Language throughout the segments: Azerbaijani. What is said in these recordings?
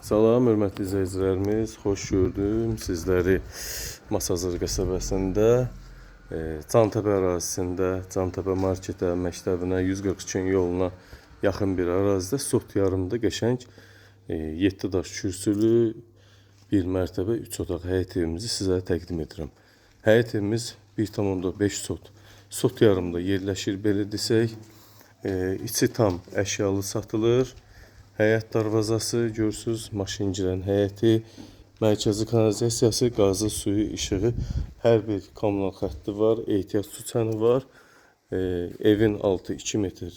Salam, hörmətli izləyicilərimiz, xoş gördüm sizləri Masazır qəsəbəsində, Cantəpə ərazisində, Cantəpə marketə, məktəbinə, 142 yoluna yaxın bir ərazidə sot yarımda qəşəng 7 daş kürsülü, 1 mərtəbə, 3 otaq həyət evimizi sizə təqdim edirəm. Həyət evimiz 1,5 sot yarımda yerləşir, belə desək, içi tam əşyalı satılır. Həyət darvazası, görürsünüz, maşıncıların həyəti, mərkəzi kanalizasiyası, qazı, suyu, işığı, hər bir kommunal xətti var, ehtiyat su çanı var. Evin altı 2 metr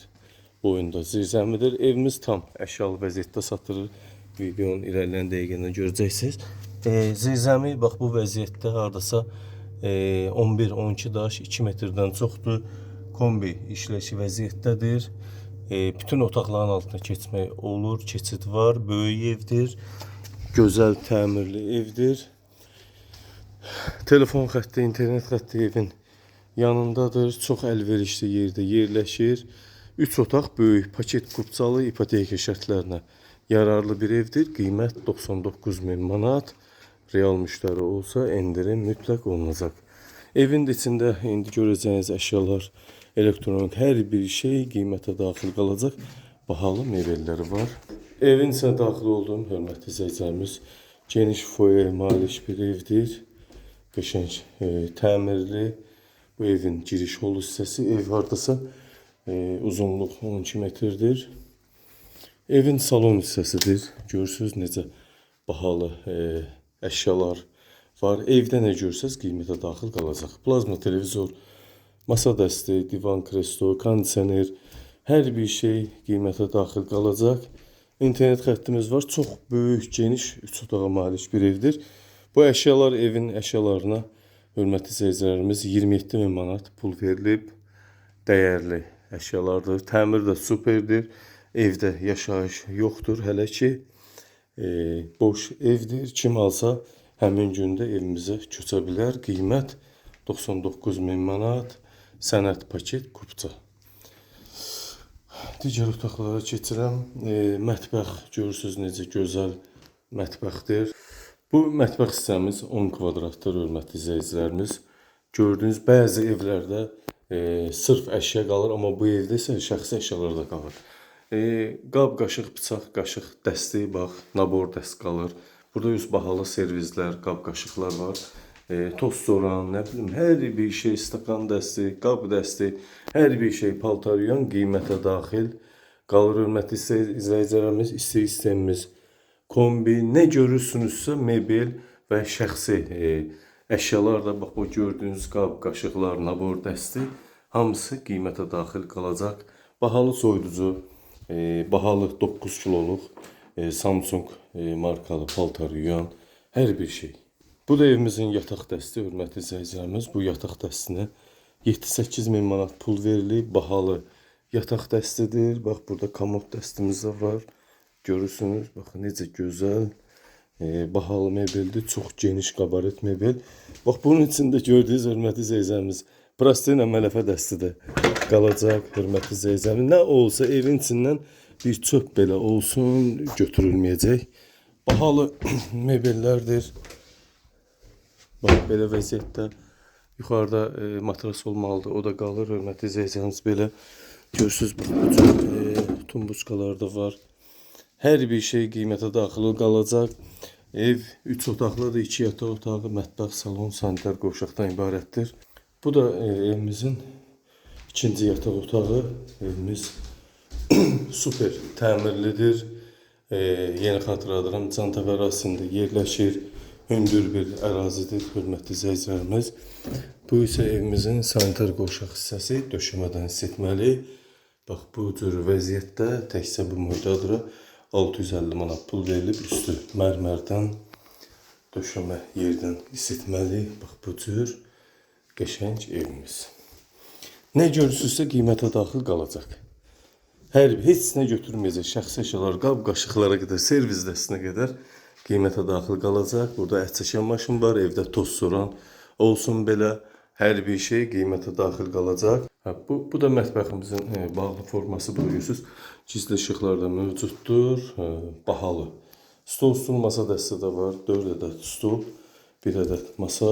boyunda zirzəmidir. Evimiz tam əşyalı vəziyyətdə satılır. Videonun irəliləyən dəqiqəndə görəcəksiniz. Zirzəmi bax bu vəziyyətdə hardasa 11-12 daş 2 metrdən çoxdur. Kombi işləşi vəziyyətdədir. Bütün otaqların altına keçmək olur, keçid var, böyük evdir, gözəl təmirli evdir. Telefon xətti, internet xətti evin yanındadır, çox əlverişli yerdə yerləşir. 3 otaq böyük, paket kupçalı, ipoteka şərtlərinə yararlı bir evdir. Qiymət 99.000 manat. Real müştəri olsa endirim mütləq olunacaq. Evin içində indi görəcəyiniz əşyalar, elektronik hər bir şey qiymətə daxil qalacaq. Bahalı mebelləri var. Evin içine daxil olduğum hörmətli izləyicilərimiz, geniş foyer malik bir evdir. Qəşəng təmirli. Bu evin giriş holu hissəsi. Ev hardasa uzunluq 12 metrdir. Evin salon hissəsidir. Görürsünüz necə bahalı əşyalar var. Evdə nə görsəz qiymətə daxil qalacaq. Plazma televizor, masa dəsti, divan, kreslo, kondisioner, hər bir şey qiymətə daxil qalacaq. İnternet xəttimiz var. Çox böyük, geniş, 3 otağa malik bir evdir. Bu əşyalar evin əşyalarına, hörmətli izləyicilərimiz, 27.000 manat pul verilib. Dəyərli əşyalardır. Təmir də superdir. Evdə yaşayış yoxdur hələ ki. Boş evdir. Kim alsa həmin gündə evimizə köçə bilər. Qiymət 99.000 manat. Sənəd paket kupça. Digər otaqlara keçirəm. Mətbəx görürsünüz necə gözəl mətbəxdir. Bu mətbəx hissəmiz 10 kvadratdır, hörmətli izləyicilərimiz. Gördüyünüz bəzi evlərdə sırf əşya qalır, amma bu evdə isə şəxsi əşyalar da qalır. Qab, qaşıq, bıçaq, qaşıq dəsti, bax, nabor dəst qalır. Burada üz bahalı servizlər, qab, qaşıqlar var. Tost soran, nə bilim, hər bir şey, stakan dəsti, qab dəsti, hər bir şey paltaryan qiymətə daxil qalır. Hörmətli izləyicilərimiz, istilik sistemimiz, kombi, nə görürsünüzsə mebel və şəxsi əşyalar da, bax, bu gördüyünüz qab, qaşıqlar, nabor dəsti, hamısı qiymətə daxil qalacaq. Bahalı soyuducu, bahalı 9 kiloluq Samsung markalı paltaryan, hər bir şey. Bu da evimizin yataq dəsti, hörmətli izləyicilərimiz. Bu yataq dəstinə 7-8 min manat pul verilib. Bahalı yataq dəstidir. Bax, burada komod dəstimiz də var. Görürsünüz, bax, necə gözəl, bahalı mebeldir. Çox geniş qabaret mebel. Bax, bunun içində gördüyünüz hörmətli izləyicilərimiz, plastik mələfə dəsti də qalacaq, hörmətli izləyicilərimiz. Nə olsa evin içindən bir çöp belə olsun, götürülməyəcək. Bahalı mebellərdir. Bax, belə vəziyyətdə yuxarıda matras olmalıdır. O da qalır. Hörmətli izləyicilərimiz, belə görürsünüz, bu tumbuçkalar da var. Hər bir şey qiymətə daxil qalacaq. Ev 3 otaqlıdır. 2 yataq otağı, mətbəx, salon, sanitar qovşaqdan ibarətdir. Bu da evimizin ikinci yataq otağı. Evimiz super təmirlidir. Yeni xatırladıram, Cantəpə ərazisində yerləşir. Hündür bir ərazidir, hörmətli izləyicilərimiz. Bu isə evimizin sanitar qovşaq hissəsi, döşəmədən hiss etməli. Bax, bu cür vəziyyətdə təkcə bu mürdadıra 650 manat pul verilib. Üstü mərmərdən, döşəmə yerdən hiss etməli. Bax, bu cür qəşəng evimiz. Nə görürsünüzsə qiymətə daxil qalacaq. Heç nə götürməyəcək, şəxsi əşyalar, qab, qaşıqlara qədər, servis dəstinə qədər qiymətə daxil qalacaq. Burada ət çəkən maşın var, evdə tost soran olsun belə, hər bir şey qiymətə daxil qalacaq. Bu da mətbəximizin bağlı forması, bilirsiniz. Gizli işıqlar da mövcuddur. Bahalı Stol üstü masa dəstə də var. 4 ədəd stul, 1 ədəd masa,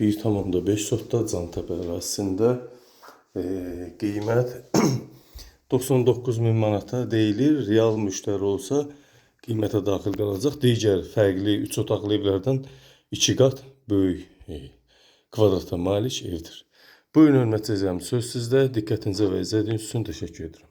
1,5 sotda Cantəpə ərazisində. Qiymət 99.000 manata deyilir. Real müştəri olsa qiymətə daxil qalacaq. Digər fərqli 3 otaqlı evlərdən 2 qat böyük kvadrata malik evdir. Buyurun hörmətli izləyicilər, söz sizdə. Diqqətinizə və izlədiyiniz üçün təşəkkür edirəm.